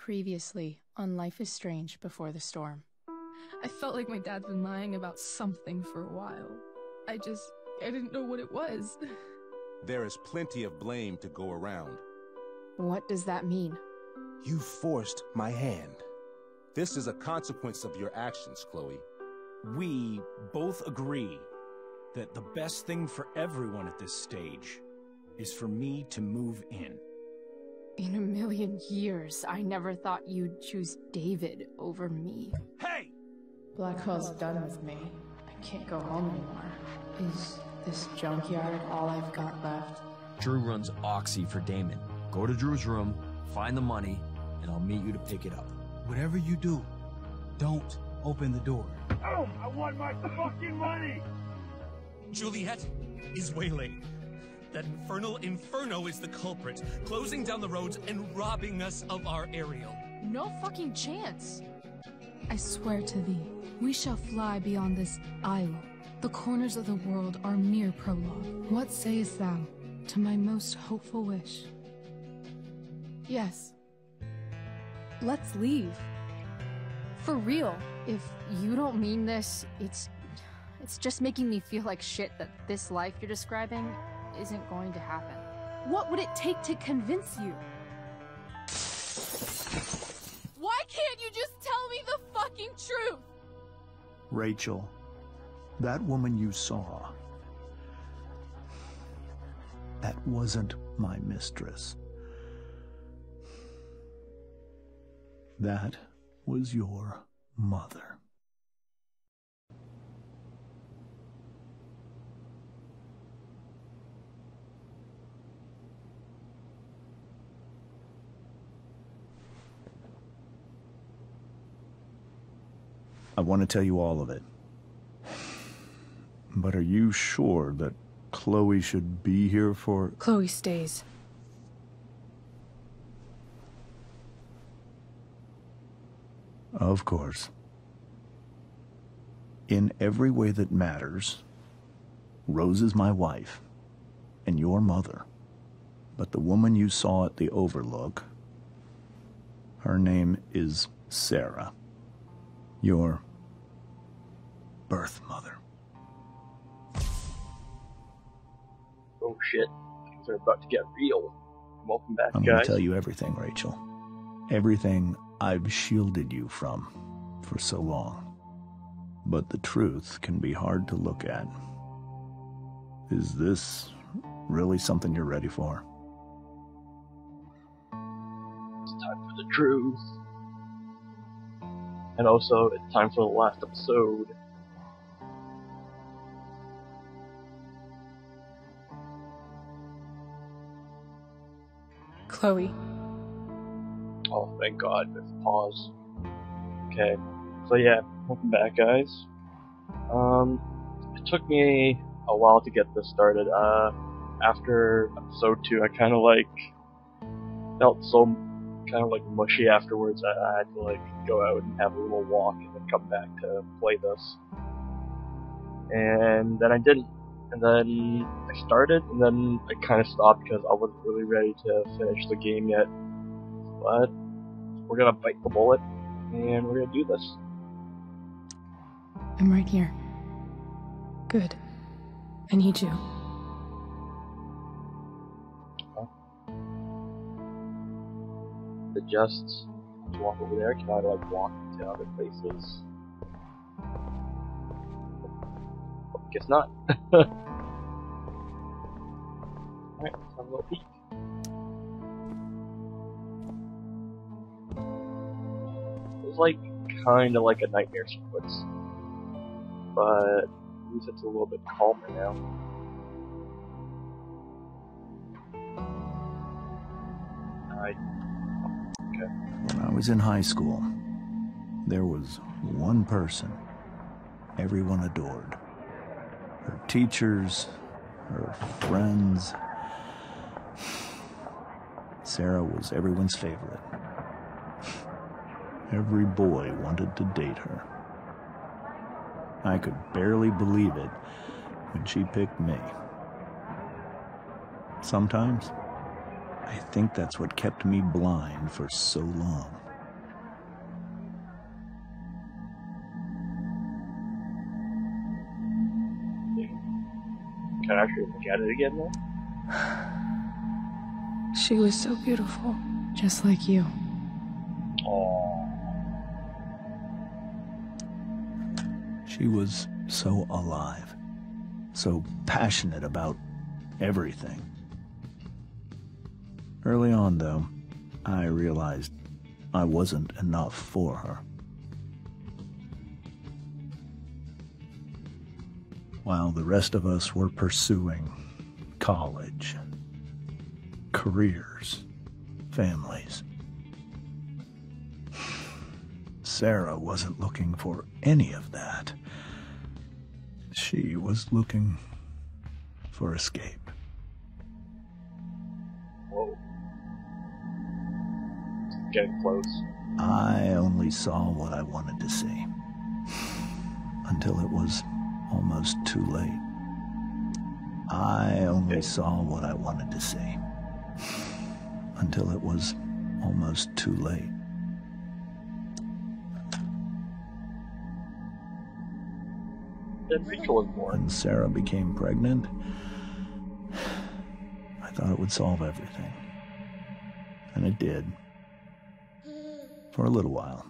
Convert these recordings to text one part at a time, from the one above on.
Previously on Life is Strange Before the Storm. I felt like my dad's been lying about something for a while. I didn't know what it was. There is plenty of blame to go around. What does that mean? You forced my hand. This is a consequence of your actions, Chloe. We both agree that the best thing for everyone at this stage is for me to move in. In a million years, I never thought you'd choose David over me. Hey! Blackwell's done with me. I can't go home anymore. Is this junkyard all I've got left? Drew runs Oxy for Damon. Go to Drew's room, find the money, and I'll meet you to pick it up. Whatever you do, don't open the door. Oh, I want my fucking money! Juliet is waylaid. That infernal Inferno is the culprit, closing down the roads and robbing us of our Ariel. No fucking chance. I swear to thee, we shall fly beyond this isle. The corners of the world are mere prologue. What sayest thou to my most hopeful wish? Yes. Let's leave. For real. If you don't mean this, it's just making me feel like shit that this life you're describing isn't going to happen. What would it take to convince you? Why can't you just tell me the fucking truth? Rachel, that woman you saw, that wasn't my mistress. That was your mother. I want to tell you all of it. But are you sure that Chloe should be here for... Chloe stays. Of course. In every way that matters, Rose is my wife, and your mother. But the woman you saw at the Overlook, her name is Sarah. Your birth mother. Oh shit, things are about to get real. Welcome back, I'm guys. going to tell you everything, Rachel. Everything I've shielded you from for so long. But the truth can be hard to look at. Is this really something you're ready for? It's time for the truth. And also, it's time for the last episode. Chloe. Oh, thank God, there's a pause. Okay, so yeah, welcome back, guys. It took me a while to get this started. After episode 2, I kind of felt so kind of mushy afterwards. I had to go out and have a little walk and then come back to play this. And then I didn't. And then I started, and then I kind of stopped because I wasn't really ready to finish the game yet. But we're gonna bite the bullet, and we're gonna do this. I'm right here. Good. I need you. Suggest to walk over there. Can I walk to other places? Guess not. Alright, let's have a little peek. It's kinda like a nightmare sequence. But at least it's a little bit calmer now. Okay. When I was in high school, there was one person everyone adored. Her teachers, her friends. Sarah was everyone's favorite. Every boy wanted to date her. I could barely believe it when she picked me. Sometimes, I think that's what kept me blind for so long. Can I actually look at it again then? She was so beautiful, just like you. Oh, She was so alive, so passionate about everything. Early on, though, I realized I wasn't enough for her. While the rest of us were pursuing college, careers, families, Sarah wasn't looking for any of that. She was looking for escape. whoa. Getting close. I only saw what I wanted to see. Until it was almost too late. I only saw what I wanted to see. Until it was almost too late. Then Rachel was born. When Sarah became pregnant, I thought it would solve everything. And it did. For a little while.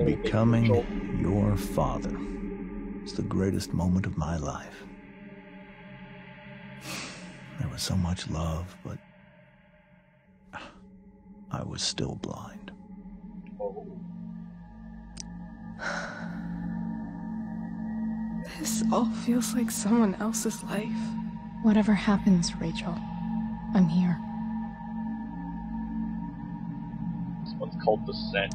Becoming your father was the greatest moment of my life. There was so much love, but I was still blind. Oh. This all feels like someone else's life. Whatever happens, Rachel, I'm here. This one's called Descent.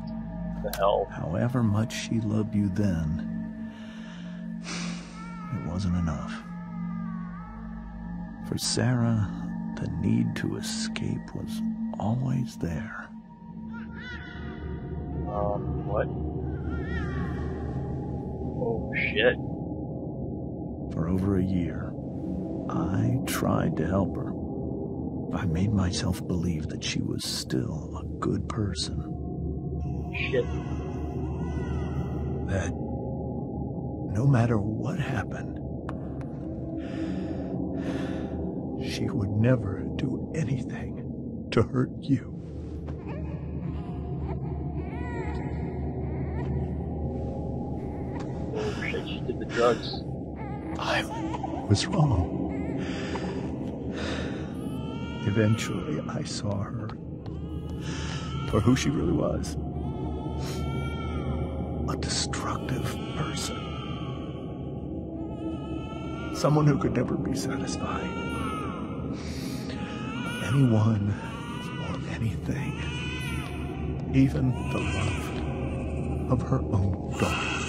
The hell. However much she loved you then, it wasn't enough. For Sarah, the need to escape was always there. What? Oh, shit. For over a year, I tried to help her. I made myself believe that she was still a good person. Shit. That no matter what happened, she would never do anything to hurt you. Oh shit, she did the drugs. I was wrong. Eventually, I saw her for who she really was. A destructive person. Someone who could never be satisfied. Anyone or anything. Even the love of her own daughter.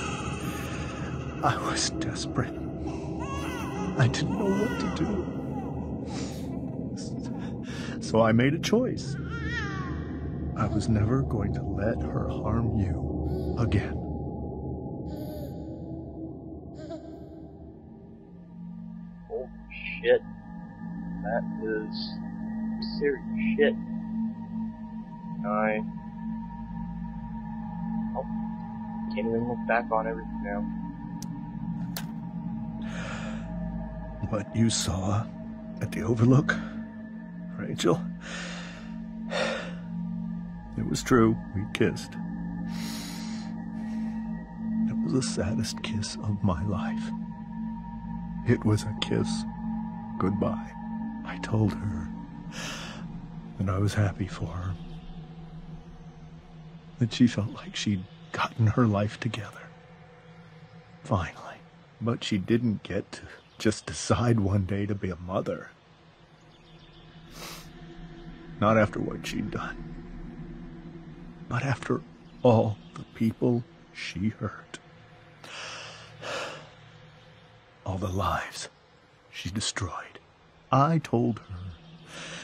I was desperate. I didn't know what to do. So I made a choice. I was never going to let her harm you again. Oh shit. That is serious shit. Can't even look back on everything now. What you saw at the Overlook, Rachel, it was true. We kissed. It was the saddest kiss of my life. It was a kiss goodbye. I told her that I was happy for her. That she felt like she'd gotten her life together. Finally. But she didn't get to just decide one day to be a mother. Not after what she'd done. But after all the people she hurt. All the lives she destroyed. I told her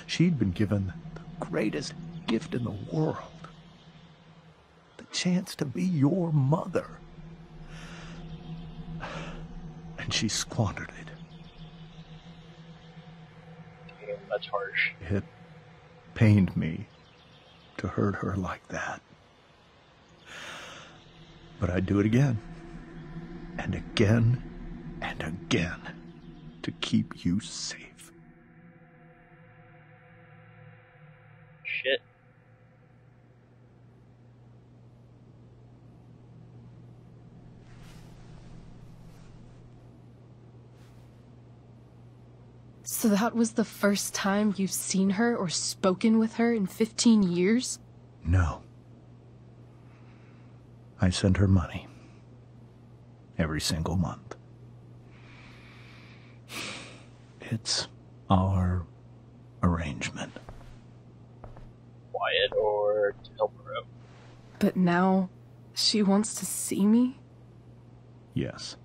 she'd been given the greatest gift in the world. The chance to be your mother. And she squandered it. Damn, that's harsh. It pained me to hurt her like that. But I'd do it again. And again. And again. to keep you safe. Shit. So that was the first time you've seen her or spoken with her in 15 years? No. I send her money. Every single month. It's our arrangement. Quiet or to help her out? But now, she wants to see me? Yes.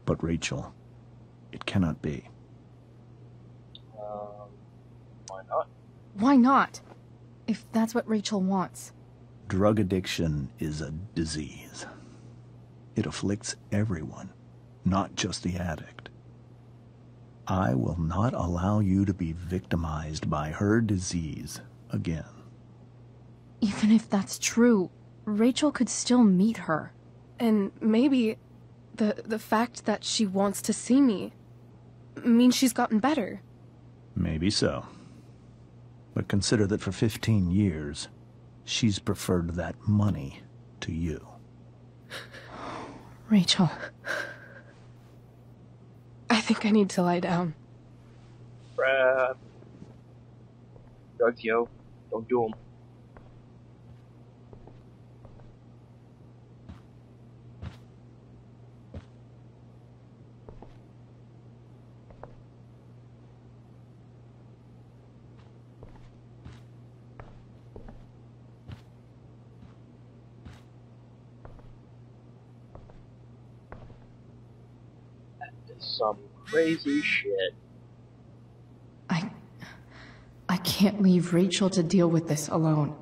But Rachel, it cannot be. Why not? Why not? If that's what Rachel wants. Drug addiction is a disease. It afflicts everyone, not just the addict. I will not allow you to be victimized by her disease again. Even if that's true, Rachel could still meet her. And maybe the fact that she wants to see me means she's gotten better. Maybe so. But consider that for 15 years, she's preferred that money to you. Rachel. I think I need to lie down. Crap. Drugs, yo. Don't do them. Some crazy shit. I can't leave Rachel to deal with this alone.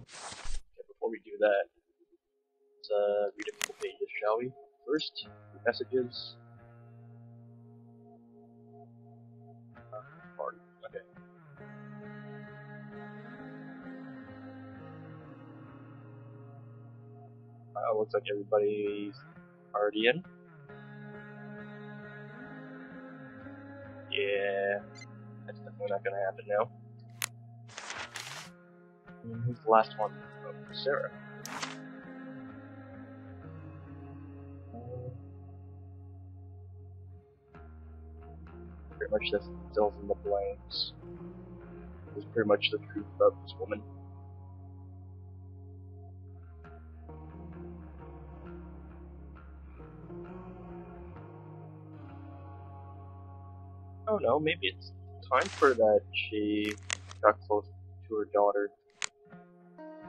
Okay, before we do that, let's read a couple pages, shall we? First, messages. Party. Okay. Looks like everybody's already in. Yeah, that's definitely not gonna happen now. And who's the last one? Oh, Sarah. Pretty much this fills in the blanks. It's pretty much the truth about this woman. Oh no, maybe it's time for that she got close to her daughter.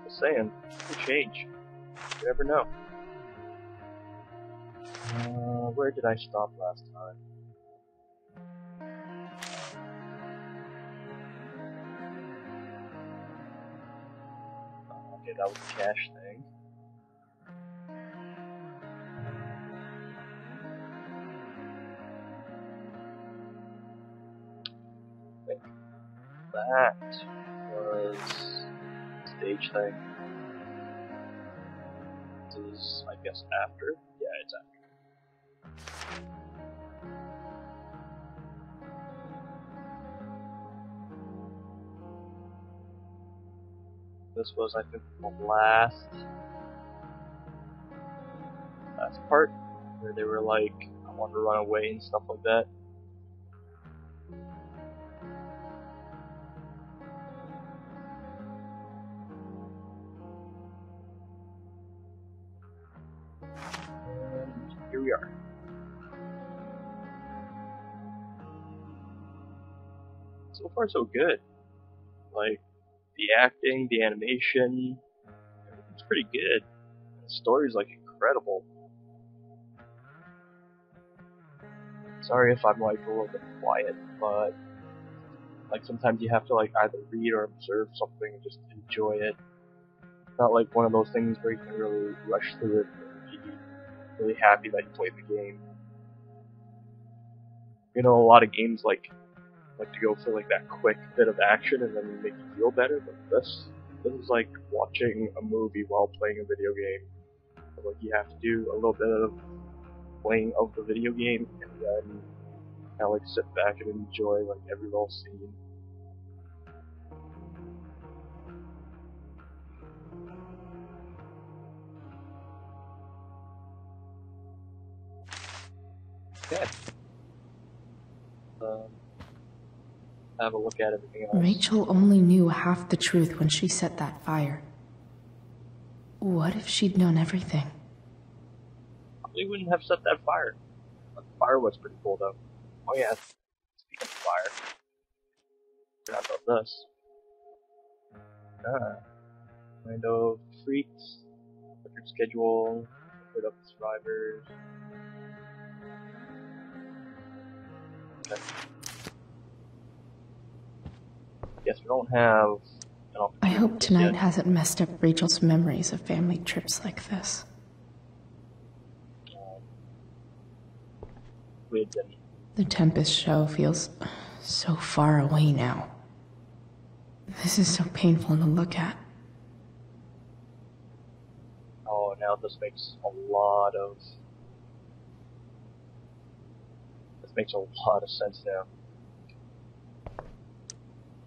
Just saying, it could change. You never know. Where did I stop last time? Okay, that was the cash thing. That was stage thing. This is, I guess, after. Yeah, it's after. This was, I think, the last part where they were like, I want to run away and stuff like that. And here we are. So far, so good. Like, the acting, the animation, it's pretty good. The story's like incredible. Sorry if I'm like a little bit quiet, but like sometimes you have to like either read or observe something and just enjoy it. It's not like one of those things where you can really rush through it and be really happy that you played the game. You know, a lot of games like to go for like that quick bit of action and then make you feel better, but this is like watching a movie while playing a video game. So, like you have to do a little bit of playing of the video game and then I like sit back and enjoy like every little scene. Okay. Have a look at everything else. Rachel only knew half the truth when she set that fire. What if she'd known everything? Probably wouldn't have set that fire. But the fire was pretty cool though. Oh yeah, speaking of fire. Forgot about this. Kind of freaks. Record schedule. Put up the survivors. Okay. Guess we don't have enough. I hope tonight hasn't messed up Rachel's memories of family trips like this. We didn't. The Tempest show feels so far away now. This is so painful to look at. Oh, now this makes a lot of. This makes a lot of sense now.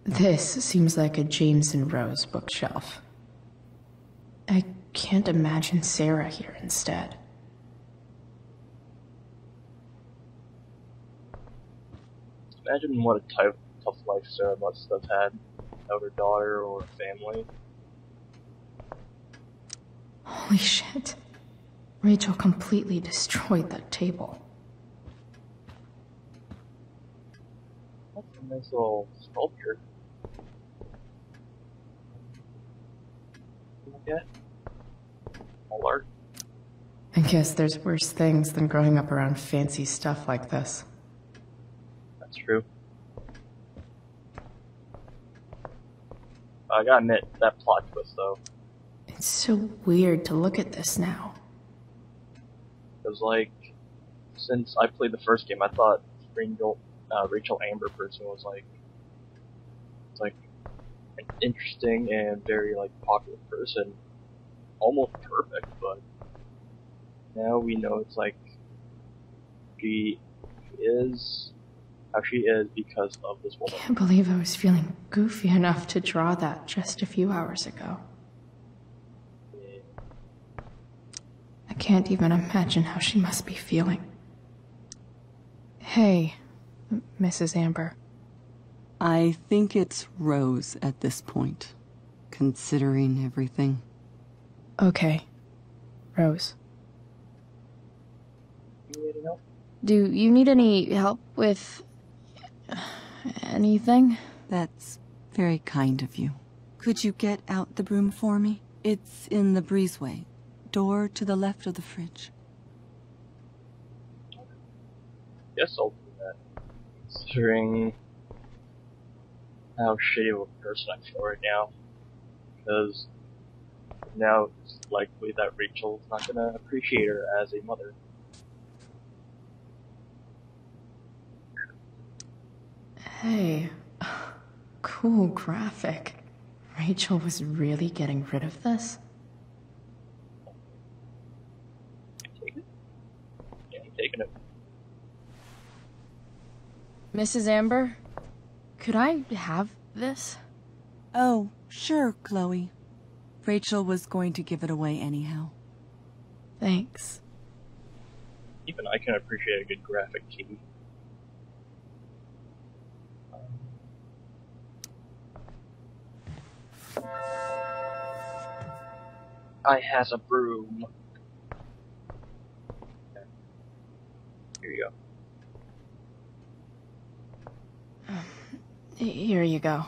This seems like a James and Rose bookshelf. I can't imagine Sarah here instead. Imagine what a tough life Sarah must have had without her daughter or family. Holy shit. Rachel completely destroyed that table. That's a nice little sculpture. Look at all art. I guess there's worse things than growing up around fancy stuff like this. That's true. I gotta admit, that plot twist though. It's so weird to look at this now. Because like, since I played the first game, I thought Rachel Amber person was like, it's like an interesting and very like popular person, almost perfect. But now we know it's like she is how she is because of this woman. I can't believe I was feeling goofy enough to draw that just a few hours ago. I can't even imagine how she must be feeling. Hey, Mrs. Amber. I think it's Rose at this point, considering everything. Okay, Rose. Do you need any help with anything? That's very kind of you. Could you get out the broom for me? It's in the breezeway. Door to the left of the fridge. Guess I'll do that. Considering how shitty of a person I feel right now. Because now it's likely that Rachel's not gonna appreciate her as a mother. Hey, cool graphic. Rachel was really getting rid of this? Take it? Yeah, I'm taking it. Mrs. Amber, could I have this? Oh, sure, Chloe. Rachel was going to give it away anyhow. Thanks. Even I can appreciate a good graphic tee. I has a broom. Okay. Here you go. Here you go.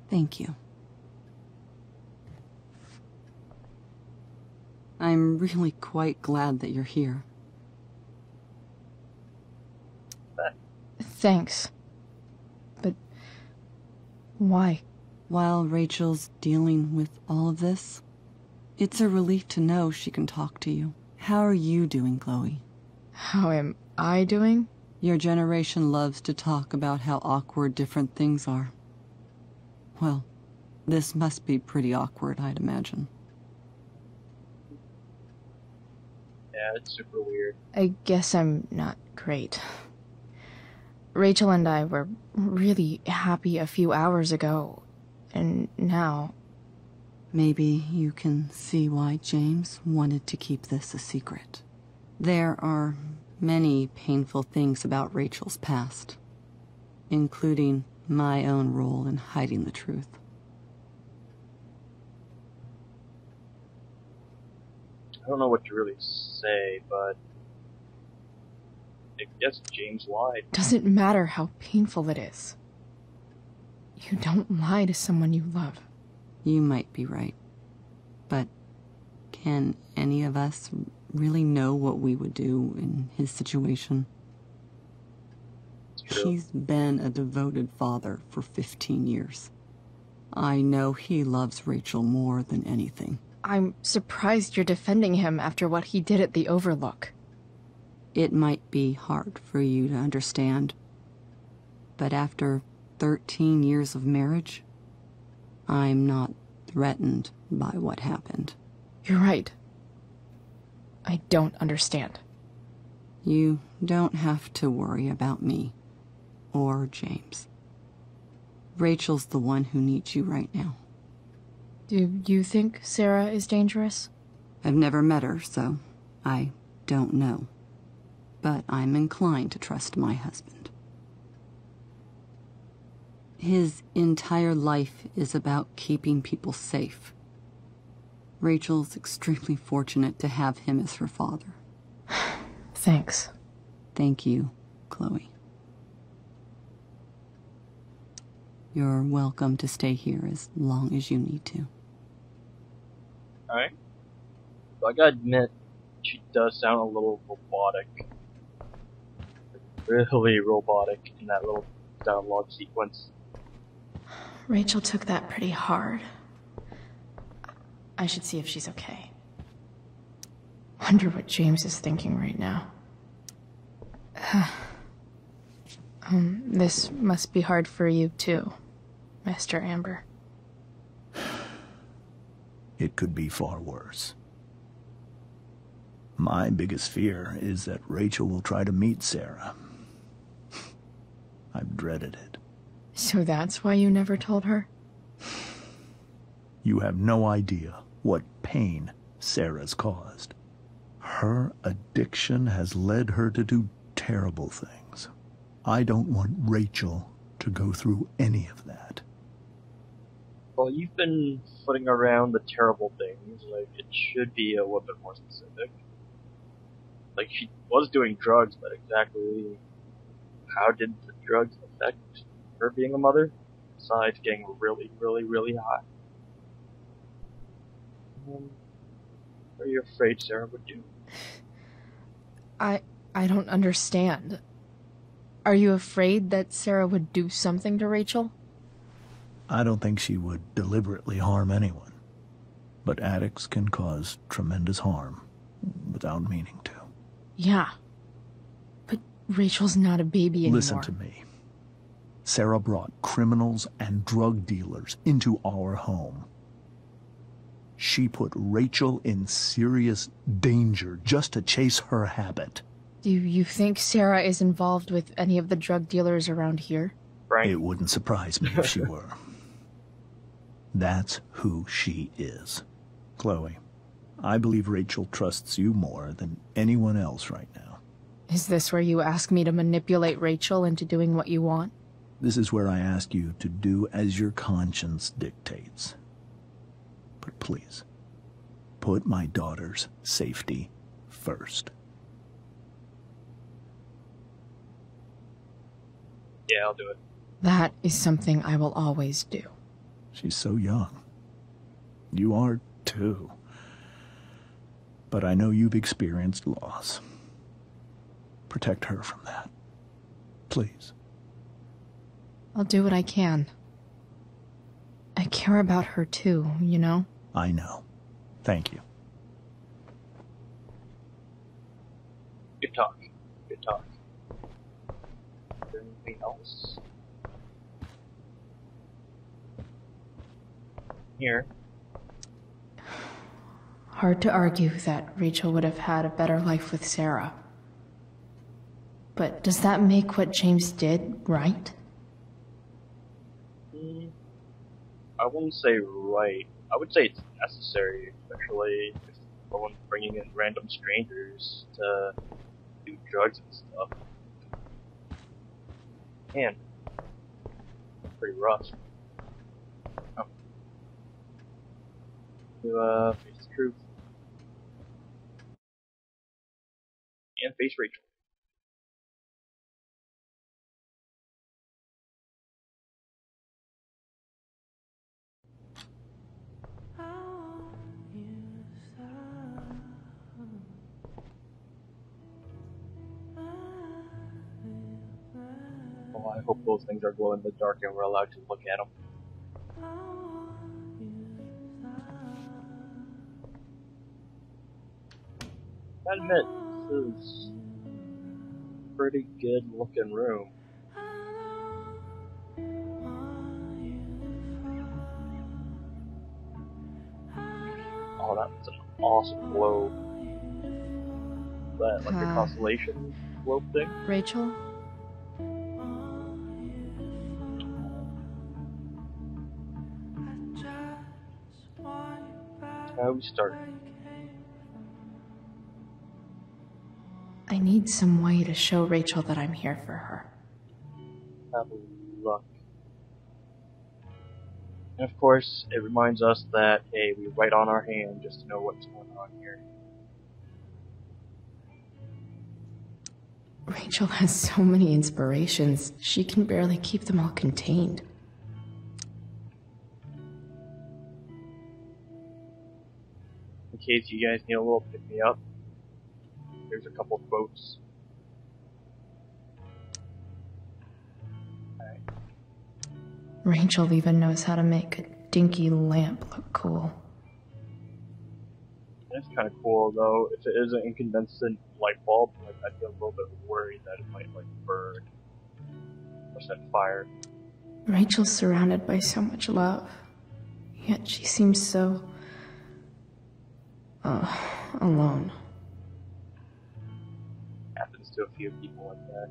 Thank you. I'm really quite glad that you're here. Thanks. But why? While Rachel's dealing with all of this, it's a relief to know she can talk to you. How are you doing, Chloe? How am I doing? Your generation loves to talk about how awkward different things are. Well, this must be pretty awkward, I'd imagine. Yeah, it's super weird. I guess I'm not great. Rachel and I were really happy a few hours ago, and now... Maybe you can see why James wanted to keep this a secret. There are many painful things about Rachel's past, including my own role in hiding the truth. I don't know what to really say, but I guess James lied. Doesn't matter how painful it is. You don't lie to someone you love. You might be right, but can any of us really know what we would do in his situation? He's been a devoted father for 15 years. I know he loves Rachel more than anything. I'm surprised you're defending him after what he did at the Overlook. It might be hard for you to understand, but after 13 years of marriage, I'm not threatened by what happened. You're right. I don't understand. You don't have to worry about me or James. Rachel's the one who needs you right now. Do you think Sarah is dangerous? I've never met her, so I don't know. But I'm inclined to trust my husband. His entire life is about keeping people safe. Rachel's extremely fortunate to have him as her father. Thanks. Thank you, Chloe. You're welcome to stay here as long as you need to. Alright. So I gotta admit, she does sound a little robotic. Really robotic in that little dialogue sequence. Rachel took that pretty hard. I should see if she's okay. Wonder what James is thinking right now. This must be hard for you too, Mr. Amber. It could be far worse. My biggest fear is that Rachel will try to meet Sarah. I've dreaded it. So that's why you never told her? You have no idea what pain Sarah's caused. Her addiction has led her to do terrible things. I don't want Rachel to go through any of that. Well, you've been footing around the terrible things, like, it should be a little bit more specific. Like, she was doing drugs, but exactly how did the drugs affect her being a mother? Besides getting really, really, really high. What are you afraid Sarah would do? I don't understand. Are you afraid that Sarah would do something to Rachel? I don't think she would deliberately harm anyone. But addicts can cause tremendous harm without meaning to. Yeah. But Rachel's not a baby anymore. Listen to me. Sarah brought criminals and drug dealers into our home. She put Rachel in serious danger just to chase her habit. Do you think Sarah is involved with any of the drug dealers around here? Right. It wouldn't surprise me if she were. That's who she is. Chloe, I believe Rachel trusts you more than anyone else right now. Is this where you ask me to manipulate Rachel into doing what you want? This is where I ask you to do as your conscience dictates. But please, put my daughter's safety first. Yeah, I'll do it. That is something I will always do. She's so young. You are too. But I know you've experienced loss. Protect her from that. Please. I'll do what I can. I care about her too, you know? I know. Thank you. Good talk. Good talk. Is there anything else? Here. Hard to argue that Rachel would have had a better life with Sarah. But does that make what James did right? I wouldn't say right. I would say it's necessary, especially if someone's bringing in random strangers to do drugs and stuff. Man, pretty rough. Oh. To face the truth. And face Rachel. Oh, I hope those things are glow in the dark and we're allowed to look at them. I admit, this is a pretty good looking room. Oh, that's an awesome globe. Is that like a constellation globe thing? Rachel? How we start? I need some way to show Rachel that I'm here for her. Have a look. And of course, it reminds us that, hey, we write on our hand just to know what's going on here. Rachel has so many inspirations, she can barely keep them all contained. In case you guys need a little pick-me-up, here's a couple quotes. Alright. Rachel even knows how to make a dinky lamp look cool. It's kind of cool though. If it is an incandescent light bulb, like I'd be a little bit worried that it might like burn or set fire. Rachel's surrounded by so much love, yet she seems so alone. Happens to a few people like that.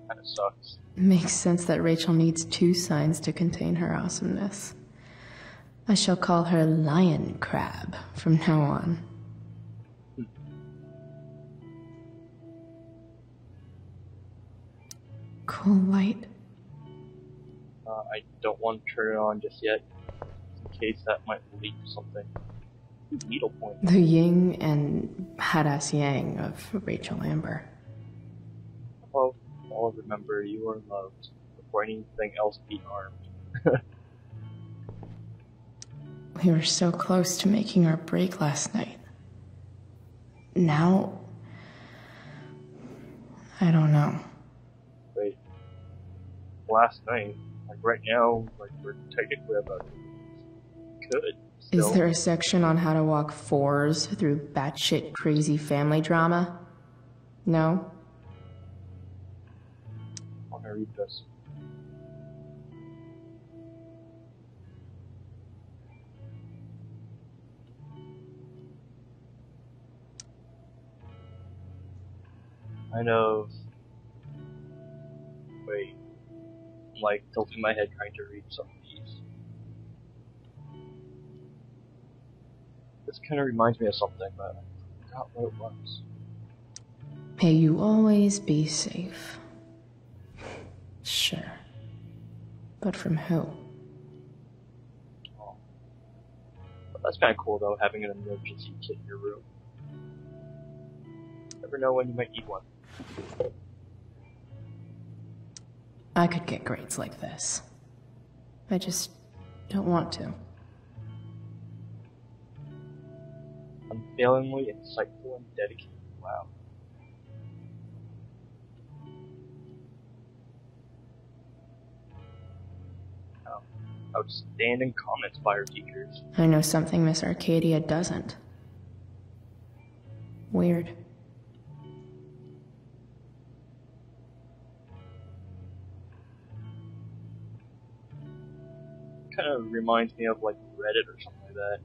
Kind of sucks. Makes sense that Rachel needs two signs to contain her awesomeness. I shall call her Lion Crab from now on. Cool light. I don't want to turn it on just yet, in case that might leak something. Needlepoint. The yin and badass yang of Rachel Amber. Well, all remember you are loved before anything else be harmed. We were so close to making our break last night. Now, I don't know. Wait, last night, like right now, like we're technically about good. Still. Is there a section on how to walk fours through batshit crazy family drama? No? I want to read this. Kind of. Wait. I'm like tilting my head trying to read some of these. This kind of reminds me of something, but I forgot what it was. May you always be safe. Sure. But from who? Oh. But that's kind of cool though, having an emergency kit in your room. Never know when you might need one. I could get grades like this. I just don't want to. Unfailingly insightful and dedicated. Wow. Outstanding comments by our teachers. I know something Miss Arcadia doesn't. Weird. Kind of reminds me of like Reddit or something like that.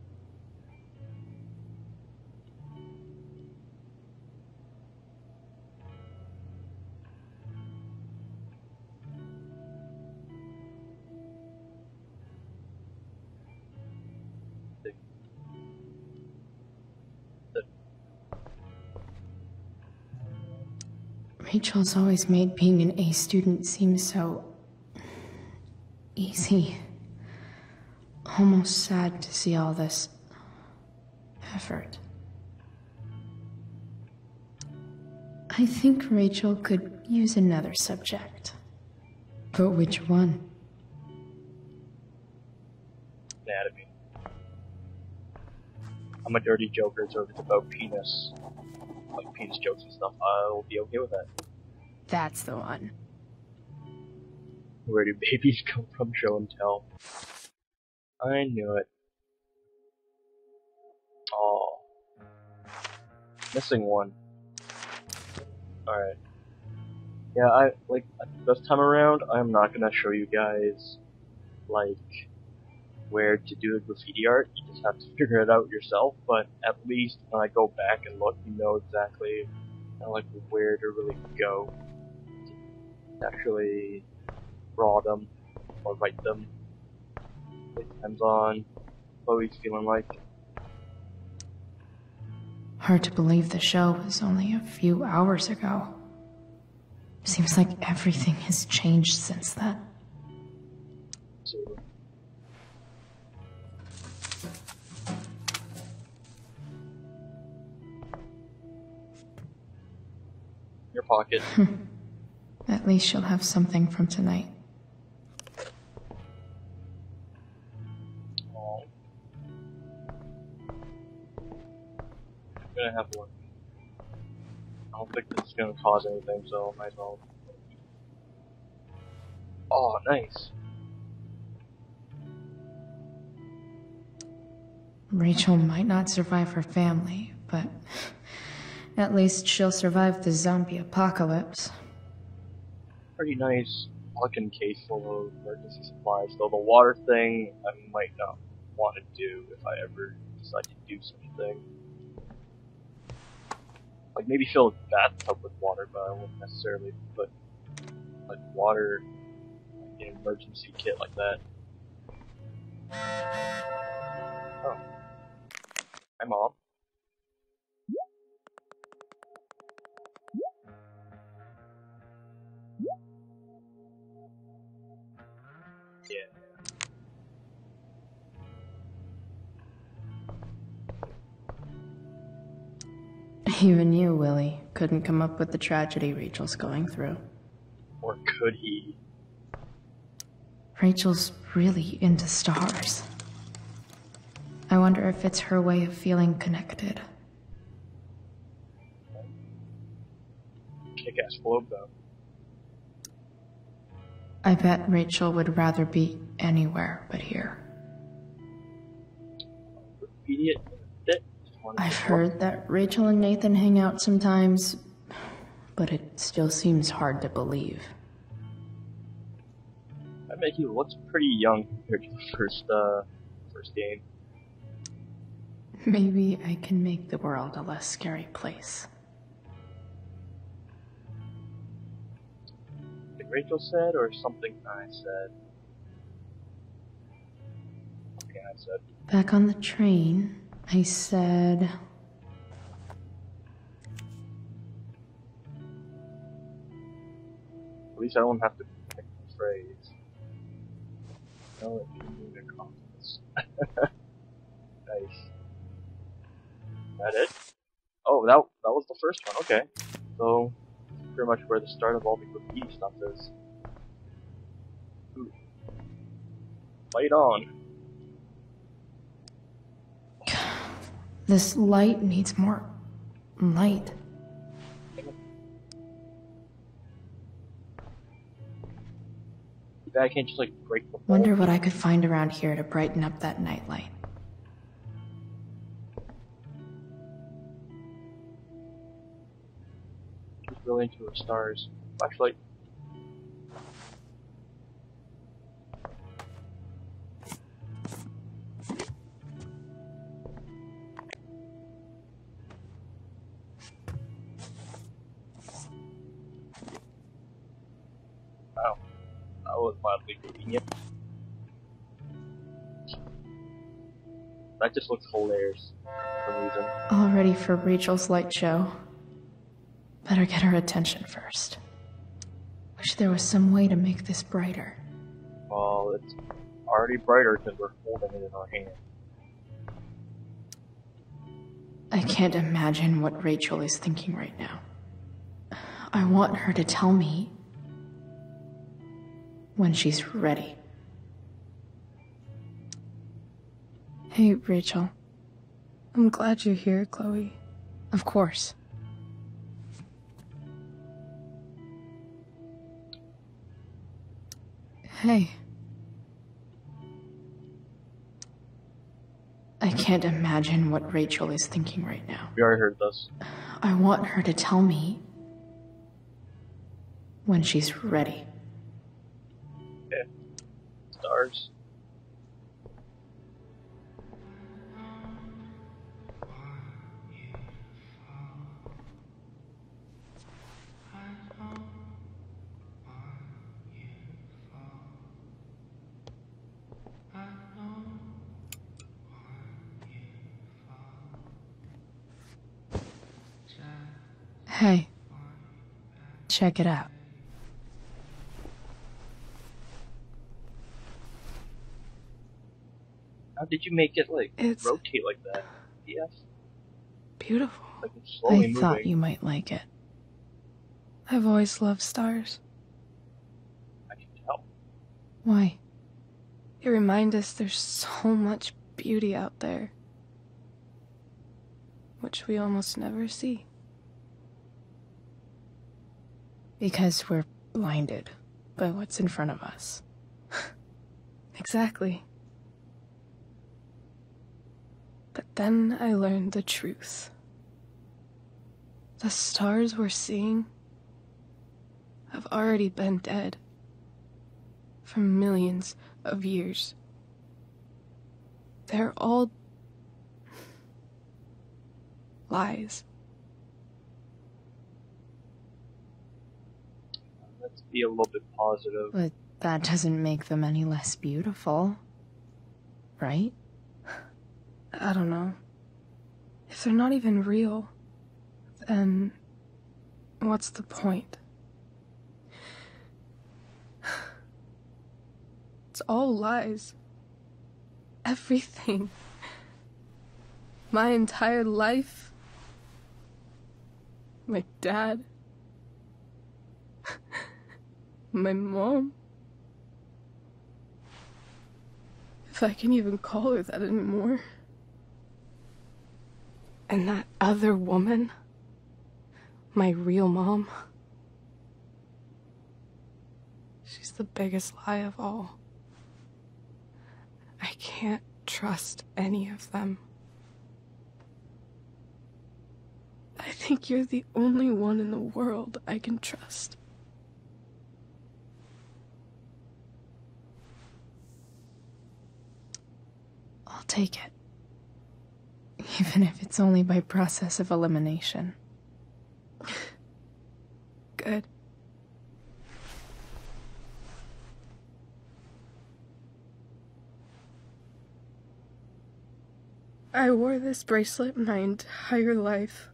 Rachel's always made being an A student seem so easy. Almost sad to see all this effort. I think Rachel could use another subject. But which one? Anatomy. I'm a dirty joker, so if it's about penis, like penis jokes and stuff, I'll be okay with that. That's the one. Where do babies come from? Show and tell. I knew it. Oh. Missing one. Alright. Yeah, this time around, I'm not gonna show you guys, like, where to do the graffiti art. You just have to figure it out yourself, but at least when I go back and look, you know exactly, like, where to really go. To actually draw them, or write them. It depends on what he's feeling like. Hard to believe the show was only a few hours ago. Seems like everything has changed since then. So, your pocket. At least she'll have something from tonight. Oh. I'm gonna have one. I don't think this is gonna cause anything, so I might as well. Oh, nice. Rachel might not survive her family, but at least she'll survive the zombie apocalypse. Pretty nice looking case full of emergency supplies, though the water thing I might not want to do if I ever decide to do such a thing. Like, maybe fill a bathtub with water, but I wouldn't necessarily put, like, water in an emergency kit like that. Oh. Hi, Mom. Yeah. Even you, Willie, couldn't come up with the tragedy Rachel's going through. Or could he? Rachel's really into stars. I wonder if it's her way of feeling connected. Kick-ass globe, though. I bet Rachel would rather be anywhere but here. Idiot. I've heard that Rachel and Nathan hang out sometimes, but it still seems hard to believe. I bet he looks pretty young compared to the first game. Maybe I can make the world a less scary place. Something Rachel said, or something I said? Something I said. Back on the train, I said... At least I don't have to pick the phrase. No, it can mean a confidence. Nice. That it? Oh, that was the first one, okay. So, pretty much where the start of all the graffiti stuff is. Ooh. Light on. This light needs more light. I can't just like break the bulb. Wonder what I could find around here to brighten up that nightlight. She's really into her stars. Flashlight. Wow. That was mildly convenient. That just looks hilarious for some reason. All ready for Rachel's light show. Better get her attention first. Wish there was some way to make this brighter. Well, it's already brighter because we're holding it in our hand. I can't imagine what Rachel is thinking right now. I want her to tell me when she's ready. Hey, Rachel. I'm glad you're here, Chloe. Of course. Hey. I can't imagine what Rachel is thinking right now. We already heard this. I want her to tell me when she's ready. Okay. Stars. Hey. Check it out. How did you make it, like, It's rotate like that? Yes. beautiful. Like, it's slowly I thought moving. you might like it. I've always loved stars. I can tell. Why? They remind us there's so much beauty out there, which we almost never see. Because we're blinded by what's in front of us. Exactly. But then I learned the truth. The stars we're seeing have already been dead for millions of years. They're all lies. Let's be a little bit positive. But that doesn't make them any less beautiful. Right? I don't know. If they're not even real, then what's the point? It's all lies. Everything. My entire life. My dad. My mom. If I can even call her that anymore. And that other woman, my real mom, she's the biggest lie of all. I can't trust any of them. I think you're the only one in the world I can trust. I'll take it. Even if it's only by process of elimination. Good. I wore this bracelet my entire life.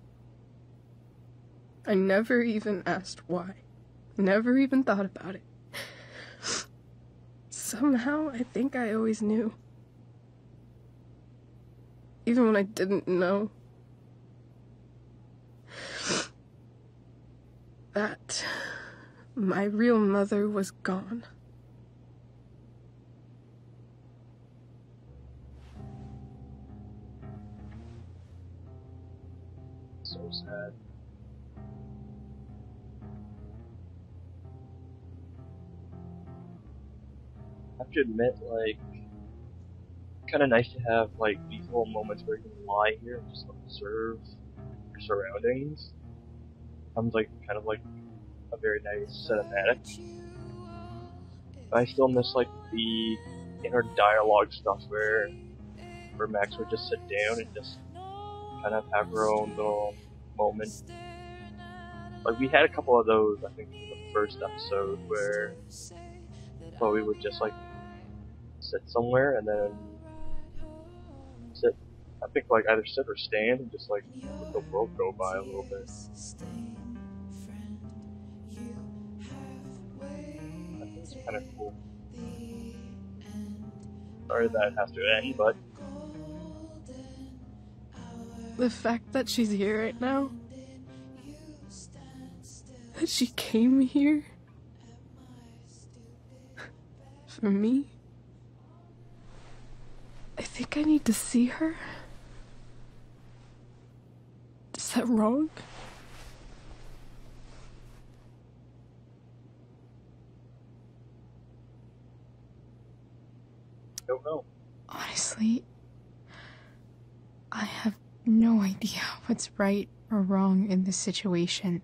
I never even asked why. Never even thought about it. Somehow, I think I always knew. Even when I didn't know. That my real mother was gone. So sad. I have to admit, like, kind of nice to have, like, these little moments where you can lie here and just observe your surroundings. Becomes, like, kind of like a very nice cinematic. But I still miss, like, the inner dialogue stuff where Max would just sit down and just kind of have her own little moment. Like, we had a couple of those, I think, in the first episode, where Chloe would just, like, sit somewhere and then sit, I think, like, either sit or stand and just, like, let the world go by a little bit. It's kind of cool. Sorry that it has to end, but The fact that she's here right now, that she came here for me, I think I need to see her. Is that wrong? don't know. Honestly, I have no idea what's right or wrong in this situation.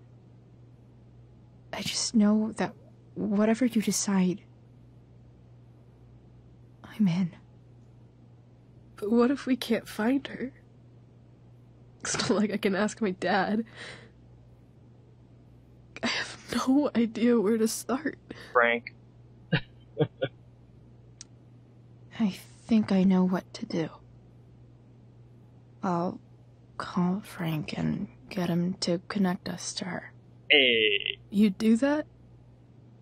I just know that whatever you decide, I'm in. But what if we can't find her? It's not like I can ask my dad. I have no idea where to start. Frank. I think I know what to do. I'll call Frank and get him to connect us to her. Hey. You'd do that?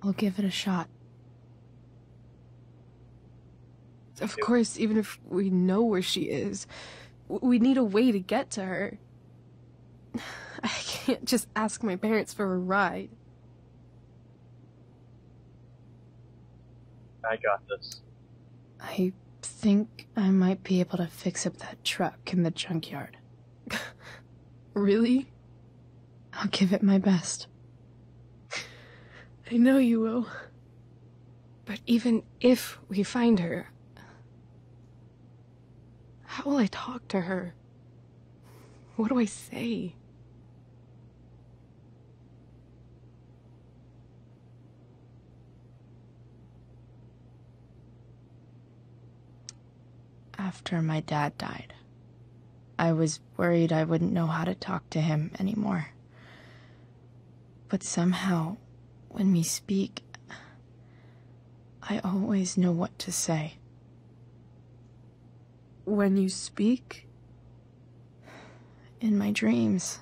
I'll give it a shot. Of course, even if we know where she is, we need a way to get to her. I can't just ask my parents for a ride. I got this. I think I might be able to fix up that truck in the junkyard. Really? I'll give it my best. I know you will. But even if we find her, how will I talk to her? What do I say? After my dad died, I was worried I wouldn't know how to talk to him anymore. But somehow, when we speak, I always know what to say. When you speak? In my dreams,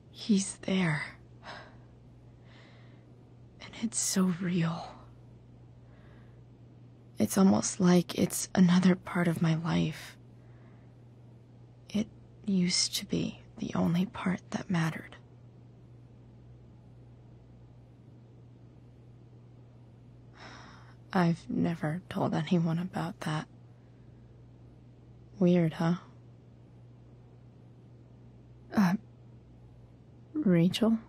he's there. And it's so real. It's almost like it's another part of my life. It used to be the only part that mattered. I've never told anyone about that. Weird, huh? Rachel?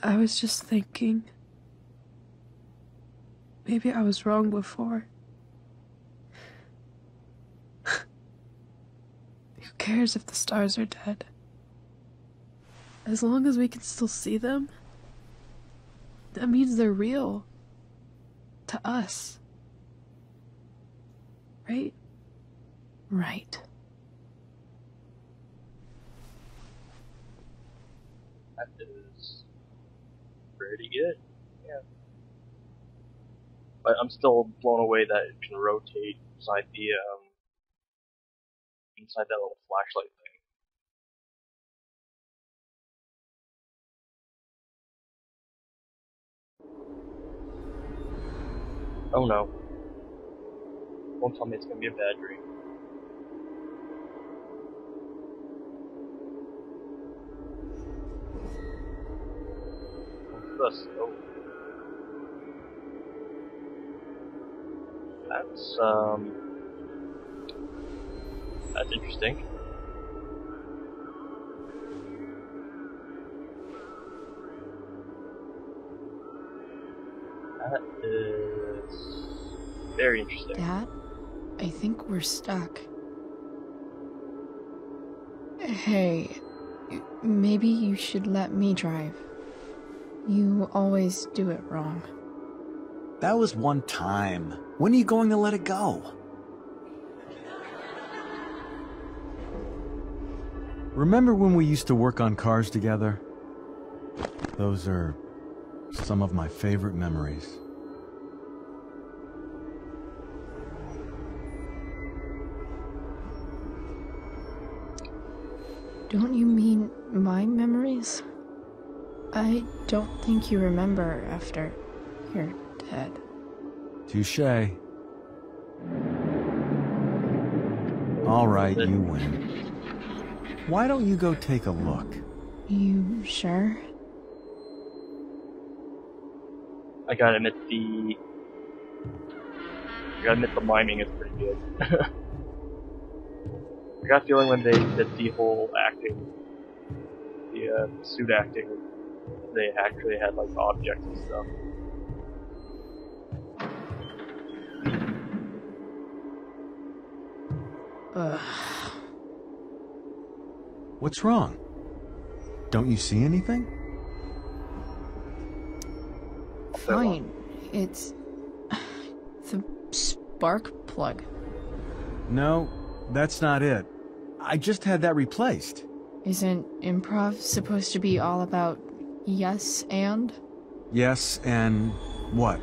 I was just thinking. Maybe I was wrong before. Who cares if the stars are dead? As long as we can still see them, that means they're real. To us. Right? Right. That is pretty good. Yeah. But I'm still blown away that it can rotate inside the inside that little flashlight thing. Oh no. Don't tell me it's gonna be a bad dream. What's this? Oh. That's interesting. That is very interesting. Dad, I think we're stuck. Hey, maybe you should let me drive. You always do it wrong. That was one time. When are you going to let it go? Remember when we used to work on cars together? Those are some of my favorite memories. Don't you mean my memories? I don't think you remember after You're dead. Touché. All right, you win. Why don't you go take a look? You sure? I gotta admit the miming is pretty good. I got a feeling when they did the whole acting, the suit acting, they actually had like objects and stuff. Ugh. What's wrong? Don't you see anything? Fine. It's the spark plug. No, that's not it. I just had that replaced. Isn't improv supposed to be all about yes and? Yes, and what?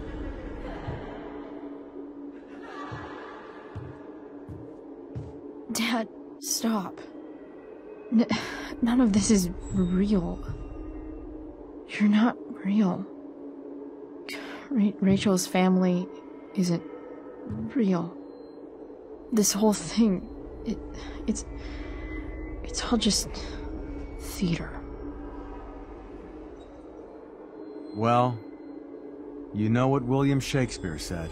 Dad, stop. None of this is real. You're not real. Rachel's family isn't real. This whole thing, it's all just theater. Well, you know what William Shakespeare said.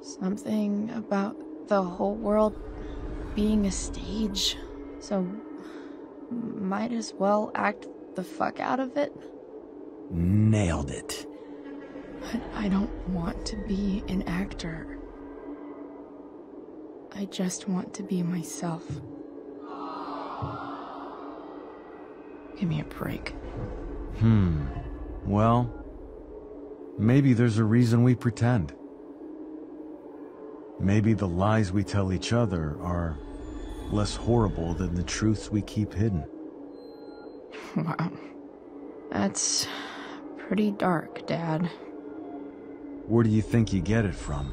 Something about the whole world being a stage, so might as well act the fuck out of it. Nailed it. But I don't want to be an actor. I just want to be myself. Give me a break. Well, maybe there's a reason we pretend. Maybe the lies we tell each other are less horrible than the truths we keep hidden. Wow. That's pretty dark, Dad. Where do you think you get it from?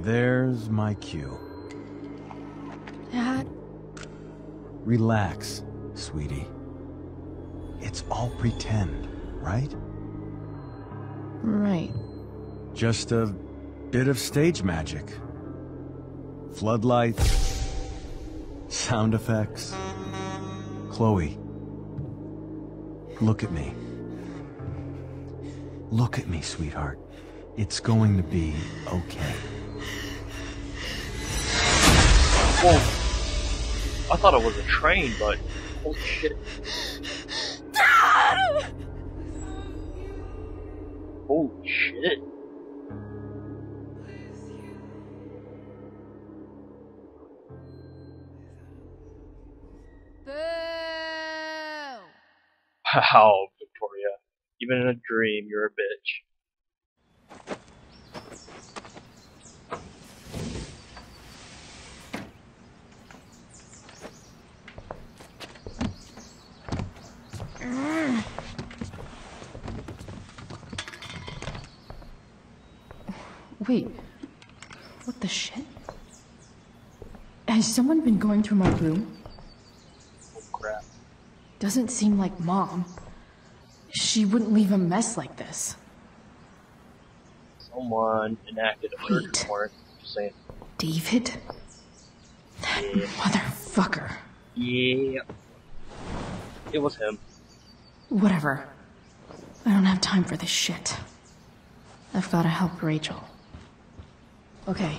There's my cue. Dad? Relax, sweetie. It's all pretend, right? Right. Just a bit of stage magic. Floodlights, sound effects. Chloe, look at me. Look at me, sweetheart. It's going to be okay. Whoa. I thought it was a train, but holy shit. Dad! Holy shit. Wow, Victoria. Even in a dream, you're a bitch. Wait. What the shit? Has someone been going through my room? Oh crap. Doesn't seem like Mom. She wouldn't leave a mess like this. Someone enacted a murder warrant. Just saying. David? That motherfucker. Yeah. It was him. Whatever. I don't have time for this shit. I've gotta help Rachel. Okay.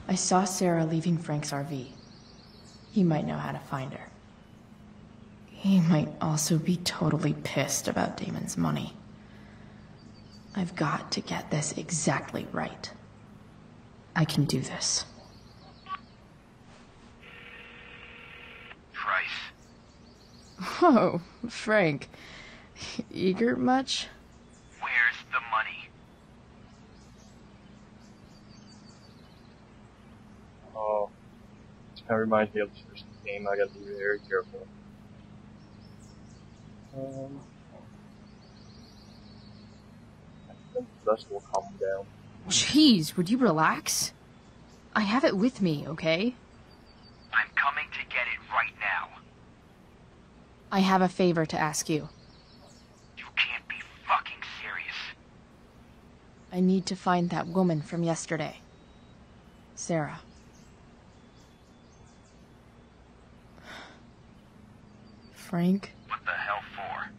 I saw Sarah leaving Frank's RV. He might know how to find her. He might also be totally pissed about Damon's money. I've got to get this exactly right. I can do this. Price. Oh, Frank. Eager much? Where's the money? Oh. That reminds me of the first game. I gotta be very careful. I think dust will calm down. Jeez, would you relax? I have it with me, okay? I'm coming to get it right now. I have a favor to ask you. You can't be fucking serious. I need to find that woman from yesterday. Sarah. Frank? What the hell for?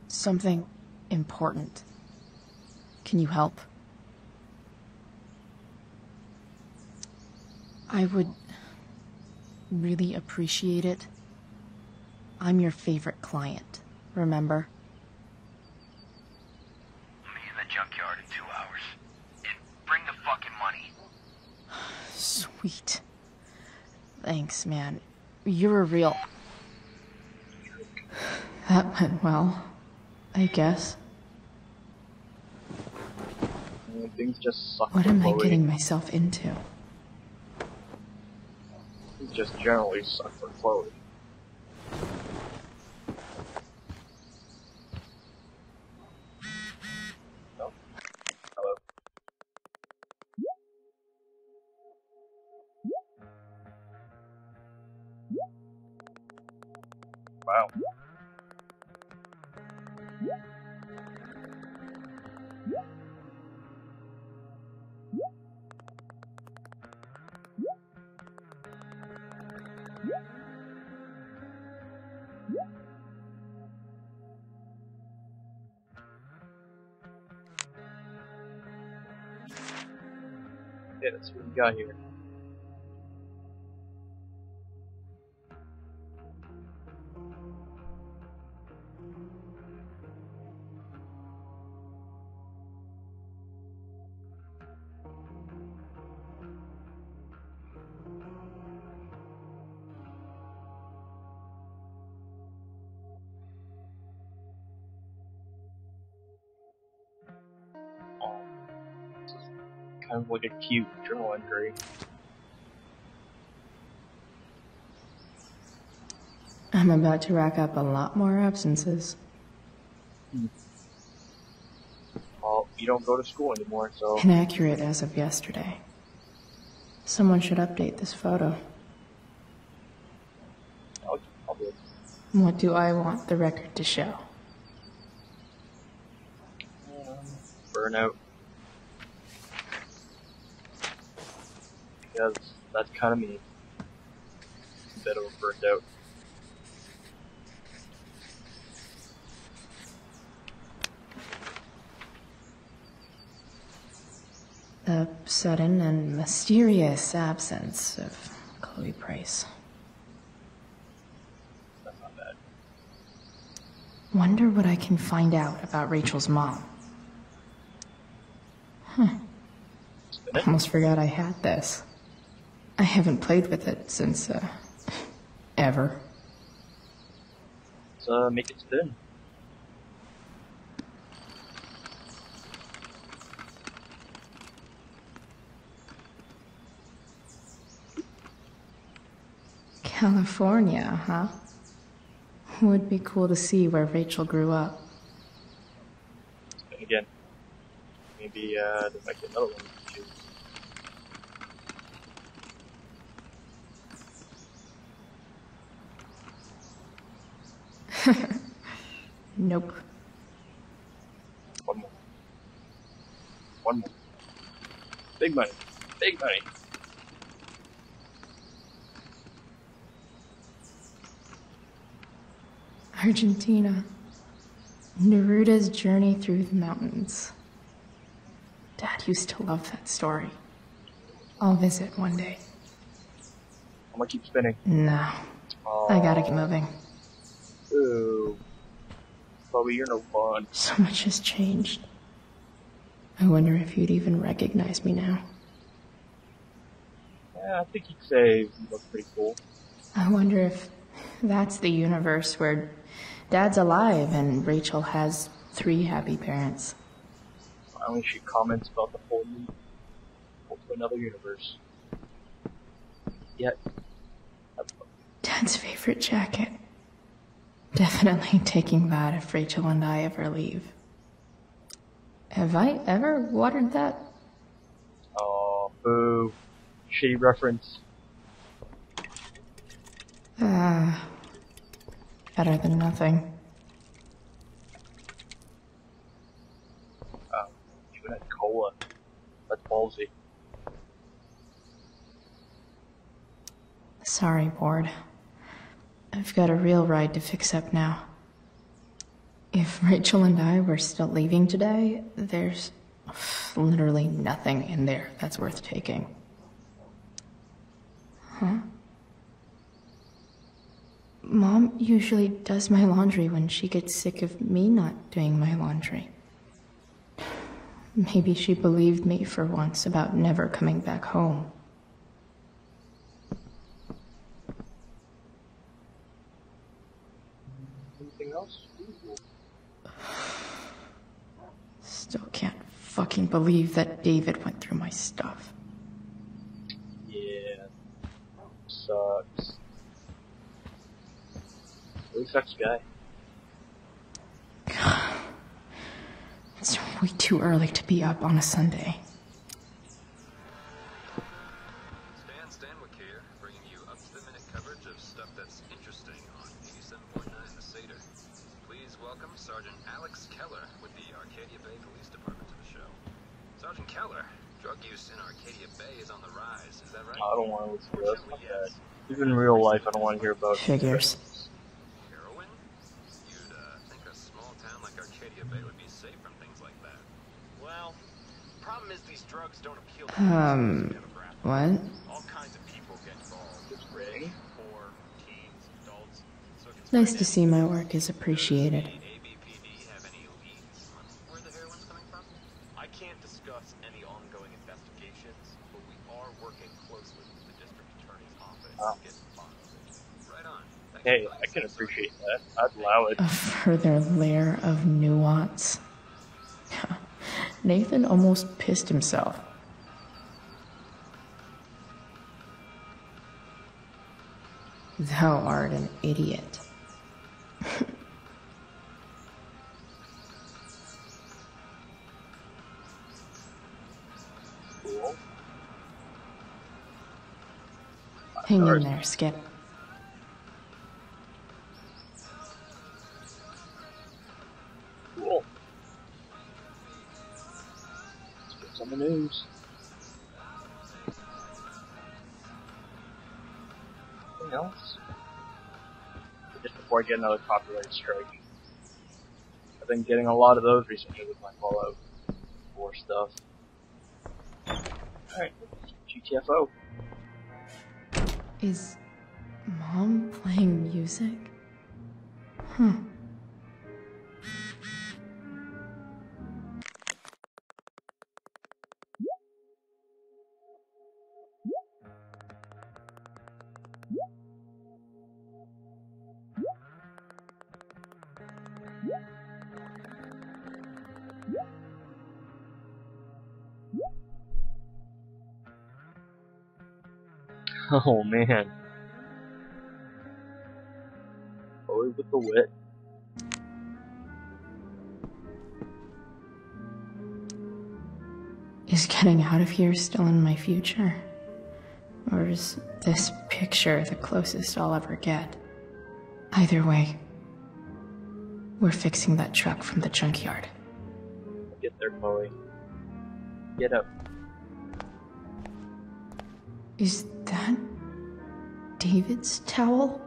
Something important. Can you help? I would really appreciate it. I'm your favorite client, remember? Meet in the junkyard in 2 hours. And bring the fucking money. Sweet. Thanks, man. You're a real... That went well, I guess. Things just suck. What am I getting myself into? Things just generally suck for Chloe. Oh. Hello. Wow. Yeah, that's what we got here. This is kind of like a cute journal entry. I'm about to rack up a lot more absences. Well, you don't go to school anymore, so... Inaccurate as of yesterday. Someone should update this photo. I'll do it. What do I want the record to show? Burnout. Because that's kind of me. A bit of a burnt out. The sudden and mysterious absence of Chloe Price. That's not bad. Wonder what I can find out about Rachel's mom. Almost forgot I had this. I haven't played with it since, ever. Let's, make it spin. California, huh? Would be cool to see where Rachel grew up. Spin again. Maybe, there might be another one to choose. Nope. One more. One more. Big money. Big money. Argentina. Neruda's journey through the mountains. Dad used to love that story. I'll visit one day. I'm gonna keep spinning. No. I gotta get moving. Ooh. Chloe, you're no fun. So much has changed. I wonder if you'd even recognize me now. Yeah, I think you'd say you look pretty cool. I wonder if that's the universe where Dad's alive and Rachel has 3 happy parents. Finally, she comments about the whole to another universe. Yet, Dad's favorite jacket. Definitely taking that if Rachel and I ever leave. Have I ever watered that? Oh, boo. Shitty reference. Better than nothing. Even at cola. That's ballsy. Sorry, Ward. I've got a real ride to fix up now. If Rachel and I were still leaving today, there's literally nothing in there that's worth taking. Huh? Mom usually does my laundry when she gets sick of me not doing my laundry. Maybe she believed me for once about never coming back home. Anything else? Still can't fucking believe that David went through my stuff. Yeah. Sucks. Really sucks guy. It's way too early to be up on a Sunday. Stanwyck here, bringing you up-to-the-minute coverage of stuff that's interesting on 87.9 The Seder. Please welcome Sergeant Alex Keller with the Arcadia Bay Police Department to the show. Sergeant Keller, drug use in Arcadia Bay is on the rise, is that right? I don't want to listen to this. Yes. Even in real life, I don't want to hear about Figures. Heroin? You'd think a small town like Arcadia Bay would be safe from things like that. Well, the problem is these drugs don't appeal to what? all kinds of people get involved. It's rich, poor, teens, adults. So Nice to see my work is appreciated. ABPD have any leads on where the heroin's coming from? I can't discuss any ongoing investigations, but we are working closely with the district attorney's office to get to the bottom of it. Right on. Hey, I can appreciate that. I'd allow it. A further layer of nuance. Nathan almost pissed himself. Thou art an idiot. Cool. Hang in there, Skip. Cool. Let's get some of the news. Anything else? Just before I get another copyright strike. I've been getting a lot of those recently with my Fallout 4 stuff. Alright, GTFO. Is Mom playing music? Huh. Oh man. Always with the wit. Is getting out of here still in my future? Or is this picture the closest I'll ever get? Either way, we're fixing that truck from the junkyard. Get there, Chloe. Get up. Is that David's towel?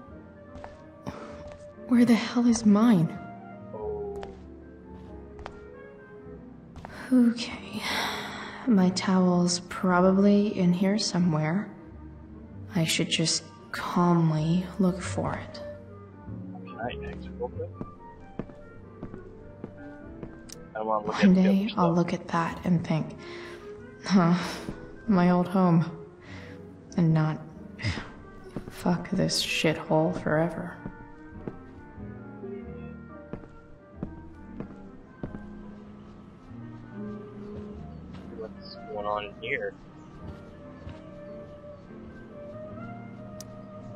Where the hell is mine? Oh. Okay. My towel's probably in here somewhere. I should just calmly look for it. Can I exit real quick? I want to look One at day, I'll look at that and think, huh, my old home. And not, fuck this shithole forever. What's going on in here?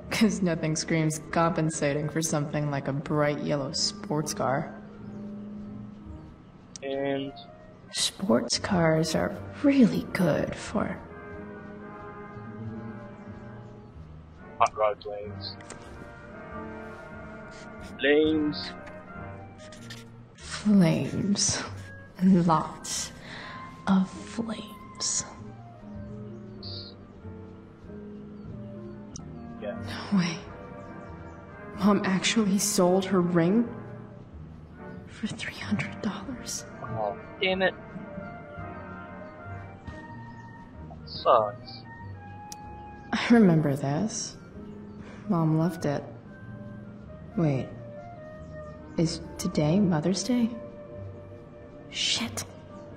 Because nothing screams compensating for something like a bright yellow sports car. And sports cars are really good for hot rod lanes. Flames. Flames. Lots of flames. Yeah. No way. Mom actually sold her ring for $300. Oh, damn it. That sucks. I remember this. Mom left it. Wait. Is today Mother's Day? Shit.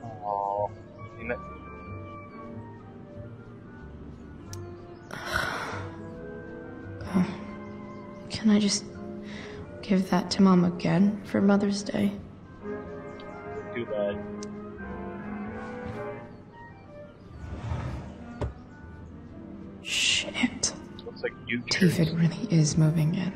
Oh, damn it. Can I just give that to Mom again for Mother's Day? Do that. Shit. Looks like you David really is moving in.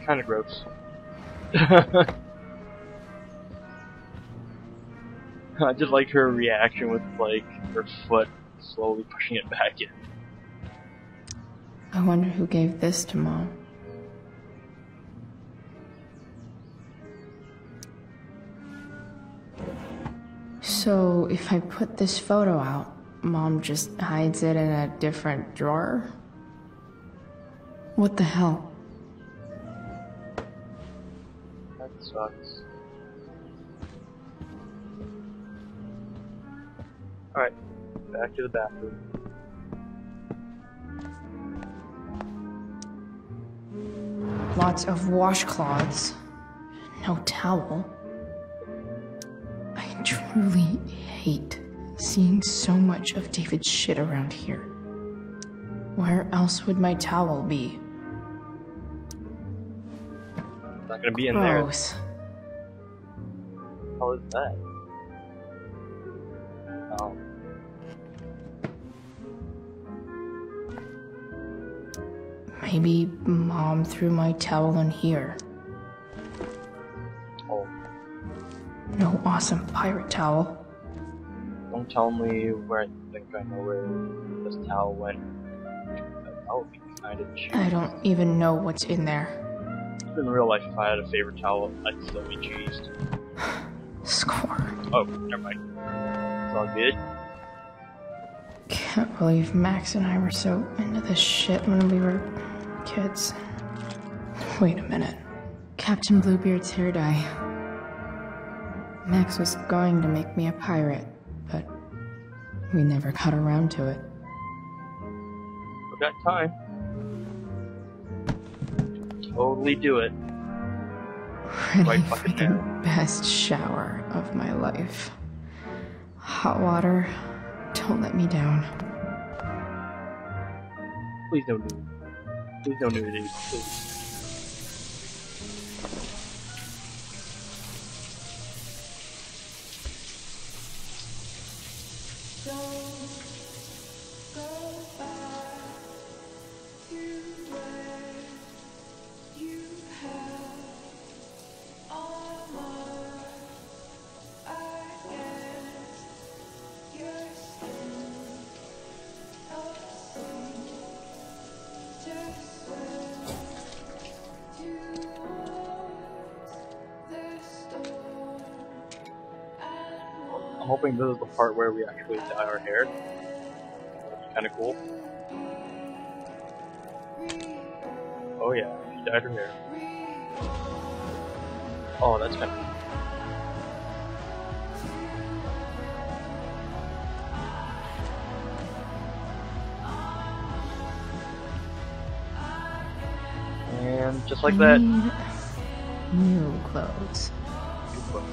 Kind of gross. I just like her reaction with like her foot slowly pushing it back in. I wonder who gave this to Mom. So if I put this photo out, Mom just hides it in a different drawer? What the hell? That sucks. Alright, back to the bathroom. Lots of washcloths. No towel. I truly hate seeing so much of David's shit around here. Where else would my towel be? Not gonna be in there. Gross. How is that? Oh. Maybe Mom threw my towel in here. Oh. No awesome pirate towel. Don't tell me where I think I know where this towel went. That would be kind of cheap. I don't even know what's in there. In real life, if I had a favorite towel, I'd still be cheesed. Score. Oh, never mind. It's all good. Can't believe Max and I were so into this shit when we were kids. Wait a minute. Captain Bluebeard's hair dye. Max was going to make me a pirate, but we never got around to it. We've got time. Totally do it. Ready Right for fucking the now. best shower of my life. Hot water, don't let me down. Please don't do it. Please don't do it, dude. Please. I'm hoping this is the part where we actually dye our hair. That'd be kind of cool. Oh yeah, she dyed her hair. Oh, that's kind of cool. And just like that. New clothes. New clothes.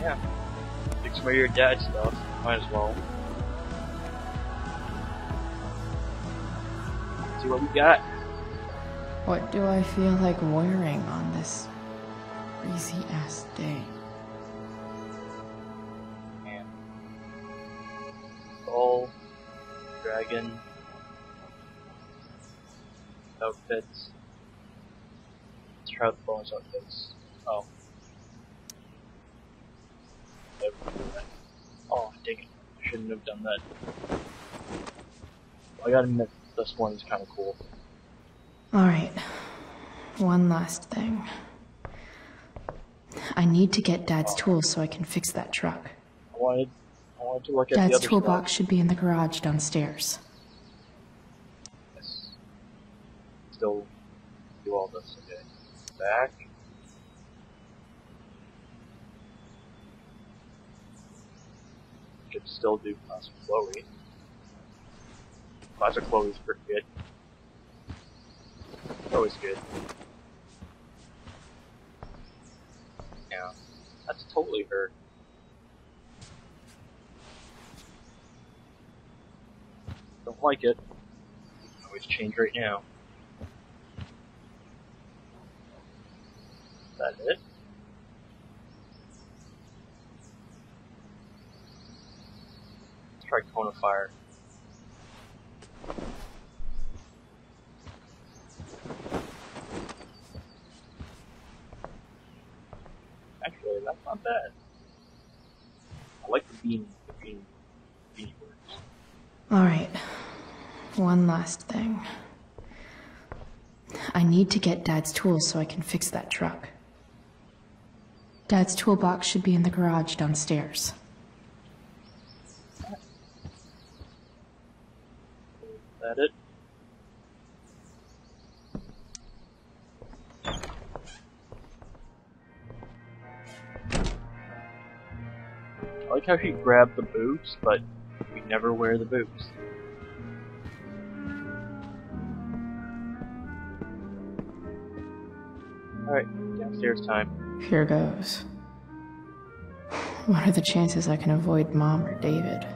Yeah. Take some of your dad's stuff. Might as well. what we got. What do I feel like wearing on this crazy-ass day? Man. Skull, dragon, outfits. Let's try out the bonus outfits. Oh. Oh, dang it. I shouldn't have done that. I gotta admit, this one is kinda cool. Alright. One last thing. I need to get Dad's tools so I can fix that truck. I wanted to look at Dad's the other toolbox stuff. should be in the garage downstairs. Yes. Still do all this, okay. Back. Could still do Classic Chloe. Classic Chloe's pretty good. Always good. Yeah, that's totally her. Don't like it. Always change right now. Is that it? Let's try Cone of Fire. Actually, that's not bad. I like the beanie works. Alright. One last thing. I need to get Dad's tools so I can fix that truck. Dad's toolbox should be in the garage downstairs. Is that it? I like how she grabbed the boots, but we never wear the boots. Alright, downstairs time. Here goes. What are the chances I can avoid Mom or David?